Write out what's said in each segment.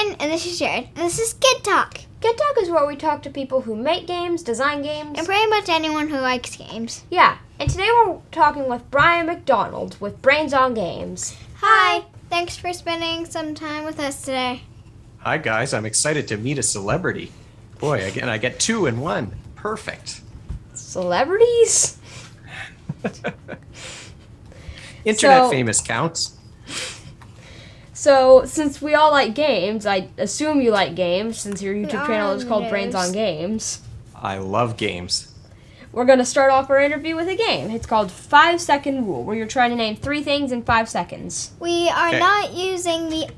Brian, and this is Jarred. And this is Kidtalk. Kidtalk is where we talk to people who make games, design games. And pretty much anyone who likes games. Yeah, and today we're talking with Brian Macdonald with Brains on Games. Hi, thanks for spending some time with us today. Hi guys, I'm excited to meet a celebrity. Boy, again, I get 2 in 1. Perfect. Celebrities? Internet famous counts. So, since we all like games, I assume you like games, since your YouTube channel is called Brains on Games. I love games. We're going to start off our interview with a game. It's called 5-Second Rule, where you're trying to name 3 things in 5 seconds. We are not using the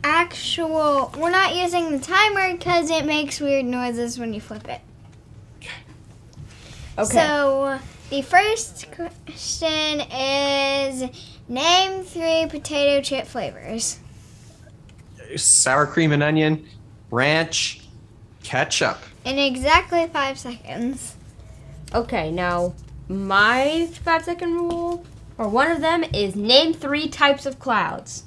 we're not using the timer because it makes weird noises when you flip it. Okay. So, the first question is, name 3 potato chip flavors. Sour cream and onion, ranch, ketchup. In exactly 5 seconds. Okay, now, my 5-second rule, or one of them, is name 3 types of clouds.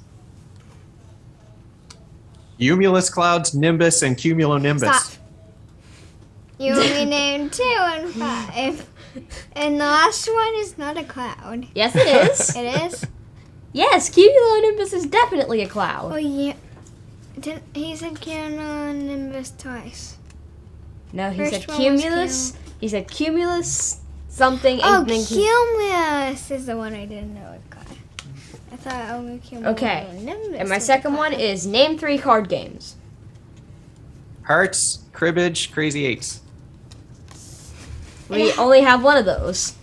Cumulus clouds, nimbus, and cumulonimbus. Stop. You only named 2 and 5. And the last one is not a cloud. Yes, it is. It is? Yes, cumulonimbus is definitely a cloud. Oh, yeah. He said cumulonimbus twice. No, he First said one was cumulus. He said cumulus something. Oh, and then cumulus is the one I didn't know it got. I thought only cumulonimbus. Okay, and my was second a one cloud. is name 3 card games. Hearts, cribbage, crazy eights. We only have one of those.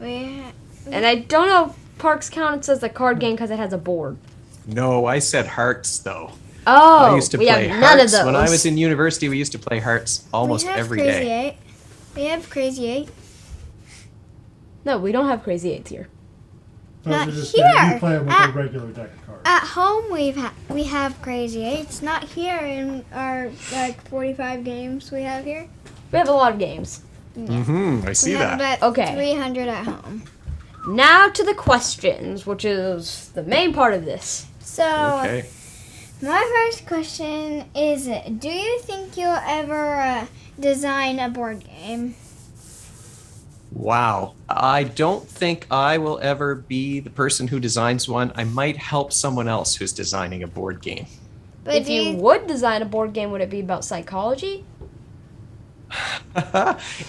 We And I don't know if Parks counts as a card game because it has a board. No, I said hearts though. Oh, I used to we play have hearts. none of those. When I was in university, we used to play hearts almost we have every Crazy day. 8. We have Crazy 8. No, we don't have Crazy Eights here. Not You here. play them with a regular deck of cards. At home, we have Crazy 8s. Not here in our 45 games we have here. We have a lot of games. I see We have that. about Okay. 300 at home. Now to the questions, which is the main part of this. So, Okay. my first question is, do you think you'll ever design a board game? Wow. I don't think I will ever be the person who designs one. I might help someone else who's designing a board game. But If you would design a board game, would it be about psychology?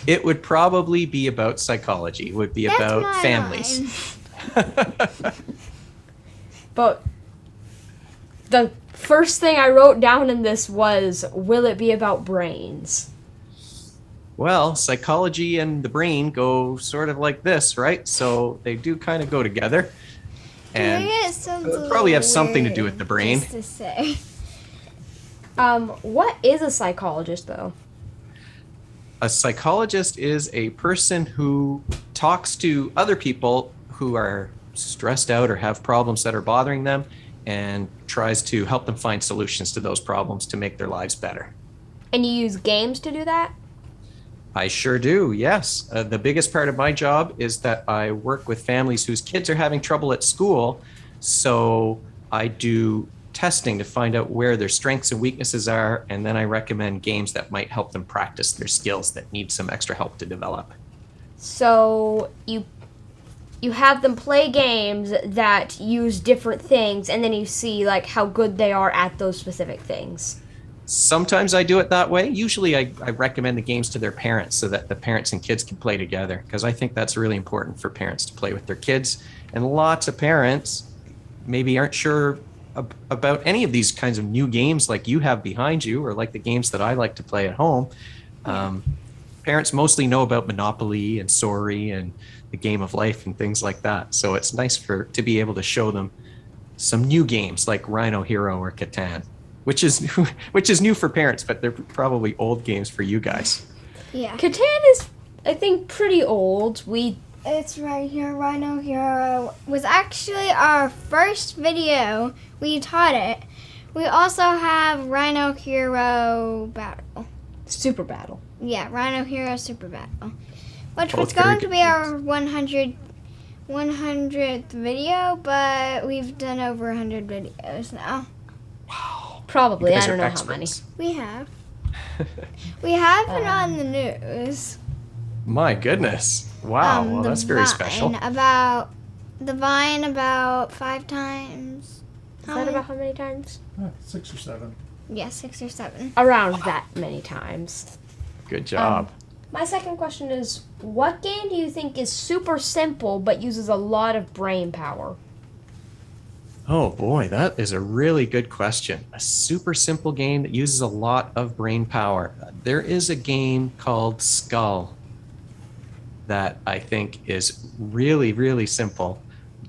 It would probably be about psychology. It would be That's about my families. line. But the first thing I wrote down in this was, will it be about brains? Well, psychology and the brain go sort of like this, right? So they do kind of go together. And Maybe it sounds a it'll probably little have something to weird do with the brain. Just to say. What is a psychologist, though? A psychologist is a person who talks to other people who are stressed out or have problems that are bothering them and tries to help them find solutions to those problems to make their lives better. And you use games to do that? I sure do, yes. The biggest part of my job is that I work with families whose kids are having trouble at school. So I do testing to find out where their strengths and weaknesses are, and then I recommend games that might help them practice their skills that need some extra help to develop. So you have them play games that use different things, and then you see like how good they are at those specific things. Sometimes I do it that way. Usually I recommend the games to their parents so that the parents and kids can play together, because I think that's really important for parents to play with their kids. And lots of parents maybe aren't sure about any of these kinds of new games like you have behind you, or like the games that I like to play at home. Parents mostly know about Monopoly and Sorry and the Game of Life and things like that. So it's nice to be able to show them some new games like Rhino Hero or Catan, which is new for parents, but they're probably old games for you guys. Yeah. Catan is, I think, pretty old. It's right here. Rhino Hero was actually our first video. We taught it. We also have Rhino Hero Battle. Super Battle. Yeah, Rhino Hero Super Battle. Which Both was very going to good be our 100th video, but we've done over 100 videos now. Wow. Probably. You guys I don't are know how many. experts. We have. We have it on the news. My goodness. Wow. Well, The that's very special. The Vine about 5 times. Is that about how many times? 6 or 7. Yeah, 6 or 7. Around that many times. Good job. My second question is, what game do you think is super simple but uses a lot of brain power? Oh boy, that is a really good question. A super simple game that uses a lot of brain power. There is a game called Skull that I think is really, really simple,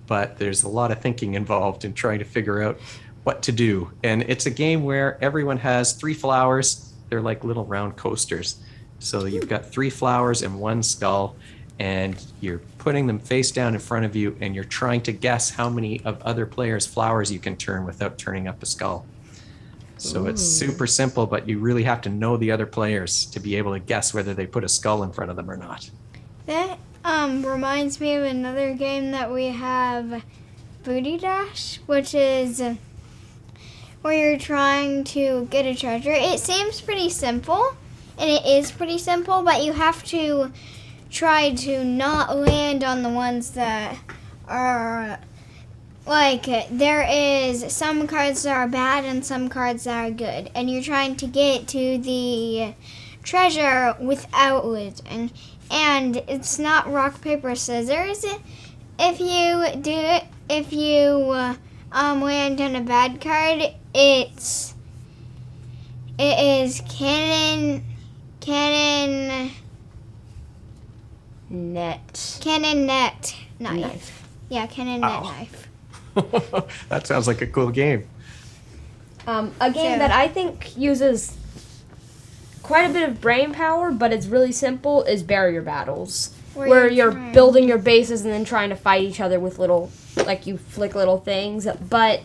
but there's a lot of thinking involved in trying to figure out what to do. And it's a game where everyone has 3 flowers. They're like little round coasters. So you've got 3 flowers and 1 skull, and you're putting them face down in front of you, and you're trying to guess how many of other players' flowers you can turn without turning up a skull. So it's super simple, but you really have to know the other players to be able to guess whether they put a skull in front of them or not. That reminds me of another game that we have, Booty Dash, which is where you're trying to get a treasure. It seems pretty simple, and it is pretty simple, but you have to try to not land on the ones that are, like, there is some cards that are bad and some cards that are good, and you're trying to get to the treasure without losing. And it's not rock, paper, scissors. If you land on a bad card, it is cannon net knife. Yeah, cannon net knife. That sounds like a cool game. A game that I think uses quite a bit of brain power, but it's really simple, is barrier battles. Where you're building your bases and then trying to fight each other with little, like, you flick little things. But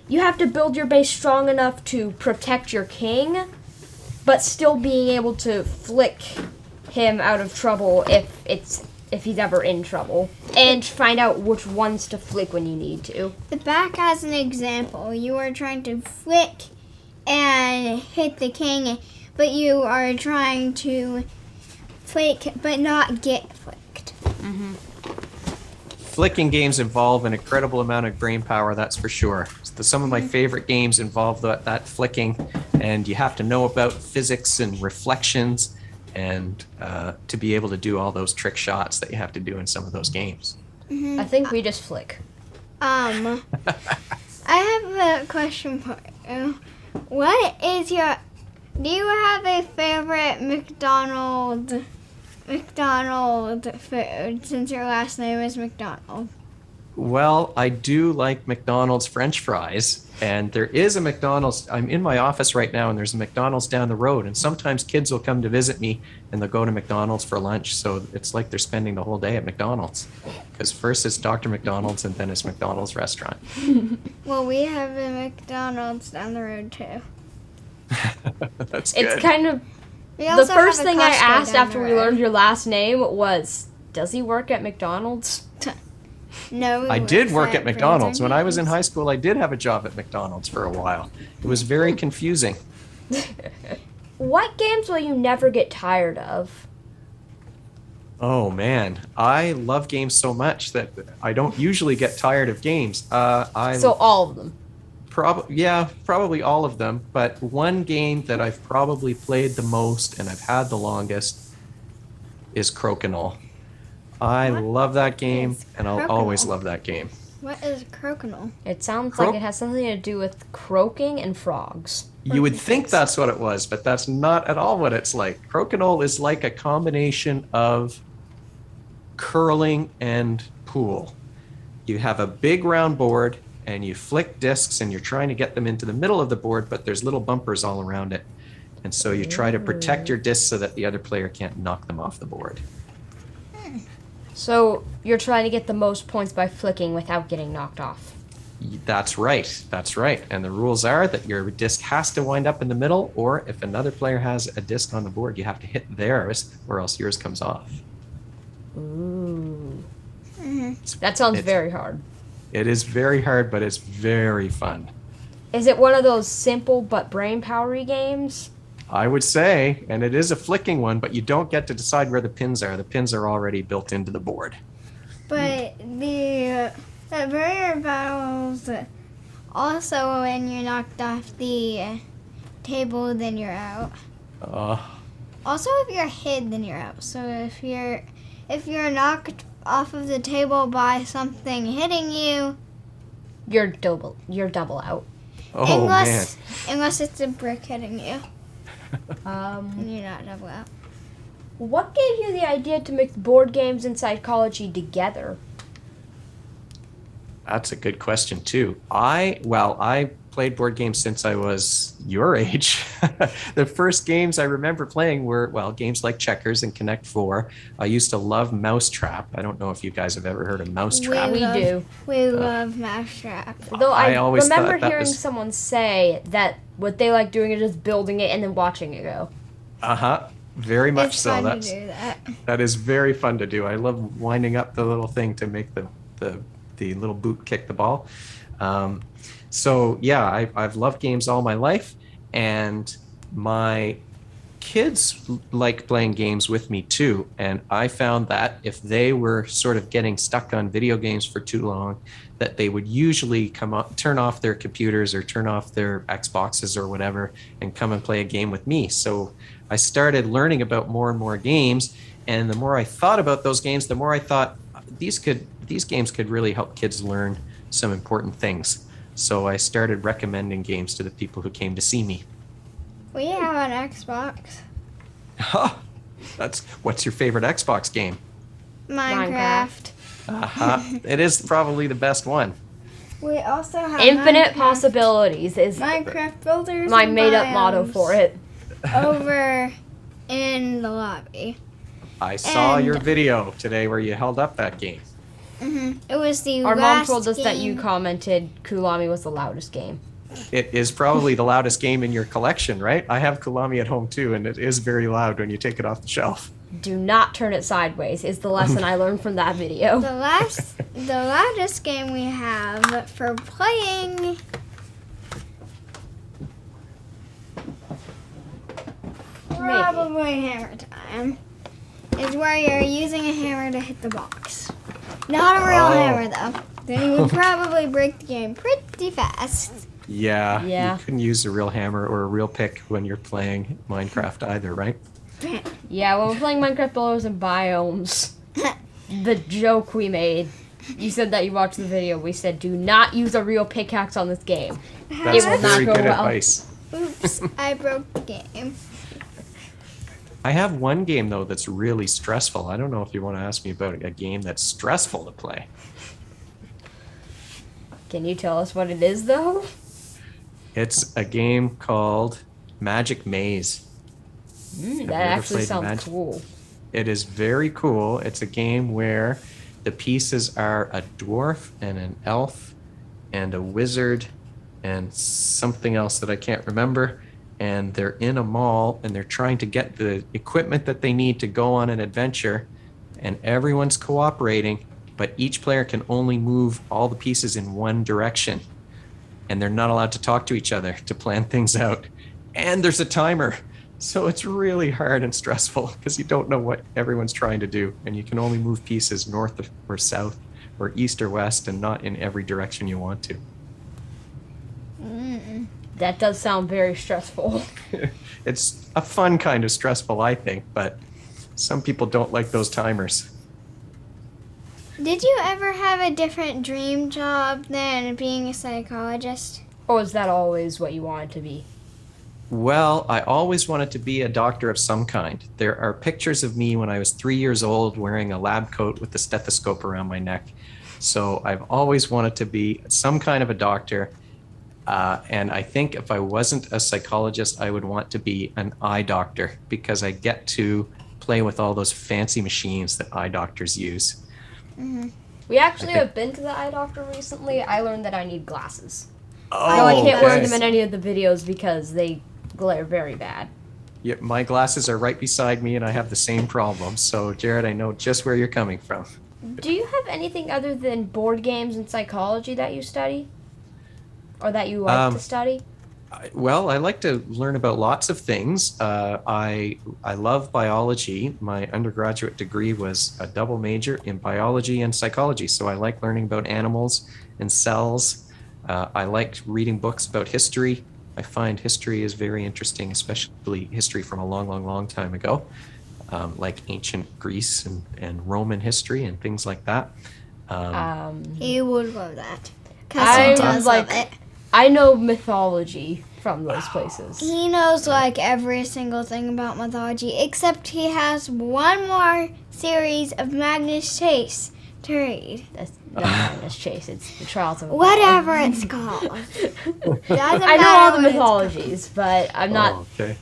you have to build your base strong enough to protect your king, but still being able to flick him out of trouble if he's ever in trouble, and find out which ones to flick when you need to. The back as an example, you are trying to flick and hit the king, but you are trying to flick but not get flicked. Mm-hmm. Flicking games involve an incredible amount of brain power, that's for sure. Some of my favorite games involve that flicking, and you have to know about physics and reflections and to be able to do all those trick shots that you have to do in some of those games. I think we just flick. I have a question for you. Do you have a favorite McDonald food, since your last name is McDonald? Well, I do like McDonald's French fries, and there is a McDonald's. I'm in my office right now, and there's a McDonald's down the road, and sometimes kids will come to visit me, and they'll go to McDonald's for lunch, so it's like they're spending the whole day at McDonald's, because first it's Dr. McDonald's, and then it's McDonald's restaurant. Well, we have a McDonald's down the road, too. That's good. It's kind of... We The also first have a thing I Costco asked down after the we road. learned your last name was, does he work at McDonald's? No, I did work at McDonald's. When I was in Games. high school, I did have a job at McDonald's for a while. It was very confusing. What games will you never get tired of? Oh man, I love games so much that I don't usually get tired of games. So all of them. Probably all of them. But one game that I've probably played the most and I've had the longest is Crokinole. I love that game, is and I'll always Crokinole? love that game. What is Crokinole? It sounds like it has something to do with croaking and frogs. You would think that's what it was, but that's not at all what it's like. Crokinole is like a combination of curling and pool. You have a big round board, and you flick discs, and you're trying to get them into the middle of the board, but there's little bumpers all around it. And so you try to protect your discs so that the other player can't knock them off the board. So you're trying to get the most points by flicking without getting knocked off. That's right. That's right. And the rules are that your disc has to wind up in the middle, or if another player has a disc on the board, you have to hit theirs, or else yours comes off. Ooh. That sounds very hard. It is very hard, but it's very fun. Is it one of those simple but brain powery games? I would say, and it is a flicking one, but you don't get to decide where the pins are. The pins are already built into the board. But the barrier battles also when you're knocked off the table, then you're out. Also, if you're hit, then you're out. So if you're knocked off of the table by something hitting you, you're double out. Oh, unless it's a brick hitting you. And you're not double out. What gave you the idea to mix board games and psychology together? That's a good question too. I played board games since I was your age. The first games I remember playing were, games like Checkers and Connect 4. I used to love Mousetrap. I don't know if you guys have ever heard of Mousetrap. We do. We love Mousetrap. Though I always remember thought hearing someone say that what they like doing is just building it and then watching it go. Very much it's so. Fun to do that. That is very fun to do. I love winding up the little thing to make the little boot kick the ball. I've loved games all my life, and my kids like playing games with me too. And I found that if they were sort of getting stuck on video games for too long, that they would usually turn off their computers or turn off their Xboxes or whatever and come and play a game with me. So I started learning about more and more games, and the more I thought about those games, the more I thought these games could really help kids learn some important things. So I started recommending games to the people who came to see me. We have an Xbox. What's your favorite Xbox game? Minecraft. It is probably the best one. We also have Infinite possibilities is Minecraft builders. My made-up motto for it. Over in the lobby. I saw your video today where you held up that game. It was the Our last mom told us game. that you commented Kulami was the loudest game. It is probably the loudest game in your collection, right? I have Kulami at home too, and it is very loud when you take it off the shelf. Do not turn it sideways is the lesson I learned from that video. The loudest game we have for playing probably Hammer Time is where you're using a hammer to hit the box. Not a real hammer though. Then you would probably break the game pretty fast. Yeah. Yeah. You couldn't use a real hammer or a real pick when you're playing Minecraft either, right? Yeah, when we're playing Minecraft Builders and Biomes, the joke we made, you said that you watched the video, we said do not use a real pickaxe on this game. That's will not very go good well. advice. Oops, I broke the game. I have one game though that's really stressful. I don't know if you want to ask me about a game that's stressful to play. Can you tell us what it is though? It's a game called Magic Maze. That actually sounds cool. It is very cool. It's a game where the pieces are a dwarf and an elf and a wizard and something else that I can't remember. And they're in a mall and they're trying to get the equipment that they need to go on an adventure. And everyone's cooperating, but each player can only move all the pieces in one direction. And they're not allowed to talk to each other to plan things out. And there's a timer. So it's really hard and stressful because you don't know what everyone's trying to do. And you can only move pieces north or south or east or west and not in every direction you want to. That does sound very stressful. It's a fun kind of stressful, I think, but some people don't like those timers. Did you ever have a different dream job than being a psychologist? Or was that always what you wanted to be? Well, I always wanted to be a doctor of some kind. There are pictures of me when I was 3 years old wearing a lab coat with a stethoscope around my neck. So I've always wanted to be some kind of a doctor. And I think if I wasn't a psychologist, I would want to be an eye doctor because I get to play with all those fancy machines that eye doctors use. Mm-hmm. We actually have been to the eye doctor recently. I learned that I need glasses. Oh, No, I can't wear nice. them in any of the videos because they glare very bad. Yep, my glasses are right beside me and I have the same problem. So, Jarred, I know just where you're coming from. Do you have anything other than board games and psychology that you study? or that you like to study? Well, I like to learn about lots of things. I love biology. My undergraduate degree was a double major in biology and psychology, so I like learning about animals and cells. I like reading books about history. I find history is very interesting, especially history from a long, long, long time ago, like ancient Greece and Roman history and things like that. He would love that. I Because he does love it. I know mythology from those places. He knows like every single thing about mythology, except he has one more series of Magnus Chase to read. That's not Magnus Chase. It's the Trials of Apollo. Whatever it's called. I know all the mythologies, but I'm not. Oh, okay.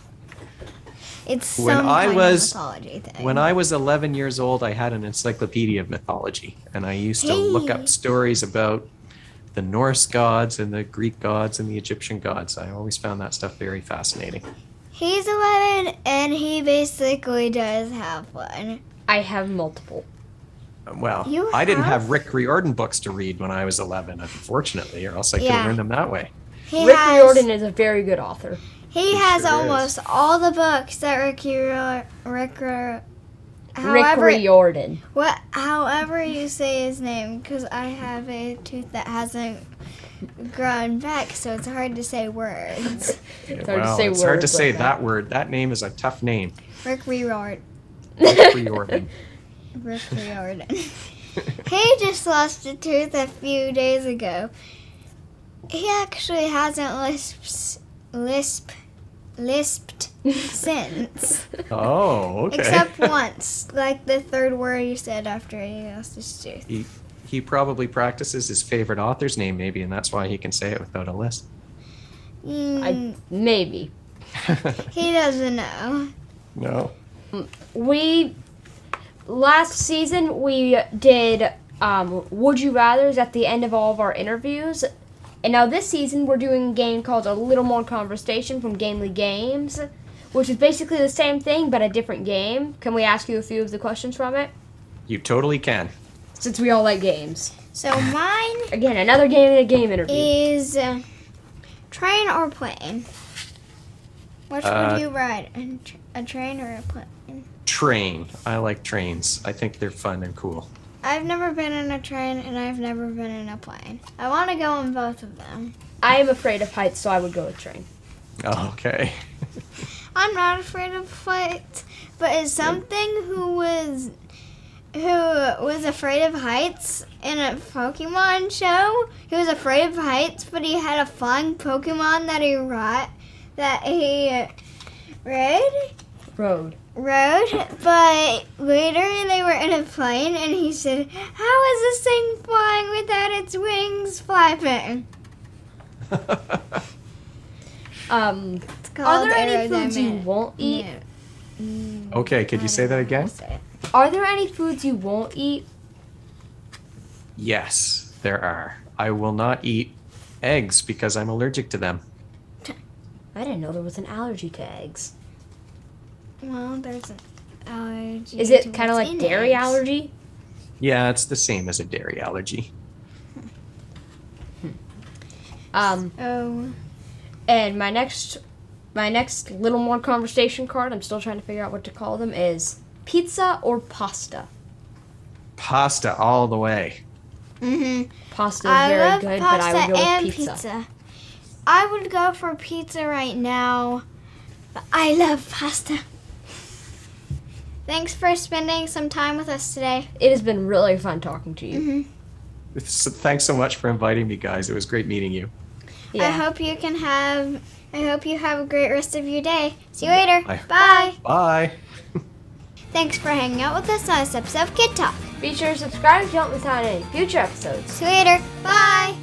It's some When I kind was- of mythology thing. When I was 11 years old, I had an encyclopedia of mythology, and I used to look up stories about the Norse gods and the Greek gods and the Egyptian gods. I always found that stuff very fascinating. He's 11 and he basically does have one. I have multiple. Well, You I didn't have- have Rick Riordan books to read when I was 11, unfortunately, or else I could Yeah. have learned them that way. Rick Riordan is a very good author. He has sure almost all the books that Riordan. However you say his name, because I have a tooth that hasn't grown back, so it's hard to say words. It's hard to say it's hard to words say like that word. That name is a tough name. Rick Riordan. Rick Riordan. Rick Riordan. He just lost a tooth a few days ago. He actually hasn't lisped since. Oh, okay. Except once, like the third word he said after he lost his tooth. He probably practices his favorite author's name, maybe, and that's why he can say it without a lisp. Maybe. He doesn't know. No. Last season we did Would You Rathers at the end of all of our interviews. And now this season we're doing a game called A Little More Conversation from Gamely Games, which is basically the same thing but a different game. Can we ask you a few of the questions from it? You totally can. Since we all like games. So mine Again, another game in a game interview. is train or plane. Which would you ride? A train or a plane? Train. I like trains. I think they're fun and cool. I've never been in a train and I've never been in a plane. I want to go on both of them. I am afraid of heights, so I would go with train. Oh, okay. I'm not afraid of heights, but as something who was afraid of heights in a Pokemon show, he was afraid of heights, but he had a flying Pokemon that he rode, but later they were in a plane and he said, "How is this thing flying without its wings flapping?" It's Are called there any foods you aerodynamic. won't eat? Okay, could you say that again? Are there any foods you won't eat? Yes, there are. I will not eat eggs because I'm allergic to them. I didn't know there was an allergy to eggs. Well, there's an allergy. Is to it kind of what's like in dairy eggs. allergy? Yeah, it's the same as a dairy allergy. Oh. And my next little more conversation card, I'm still trying to figure out what to call them, is pizza or pasta? Pasta all the way. Pasta is I very love good, but I pasta would go and with pizza. I would go for pizza right now, but I love pasta. Thanks for spending some time with us today. It has been really fun talking to you. Thanks so much for inviting me, guys. It was great meeting you. I hope you have a great rest of your day. See you later. Bye. Bye. Bye. Thanks for hanging out with us on this episode of Kid Talk. Be sure to subscribe if you don't miss out on any future episodes. See you later. Bye.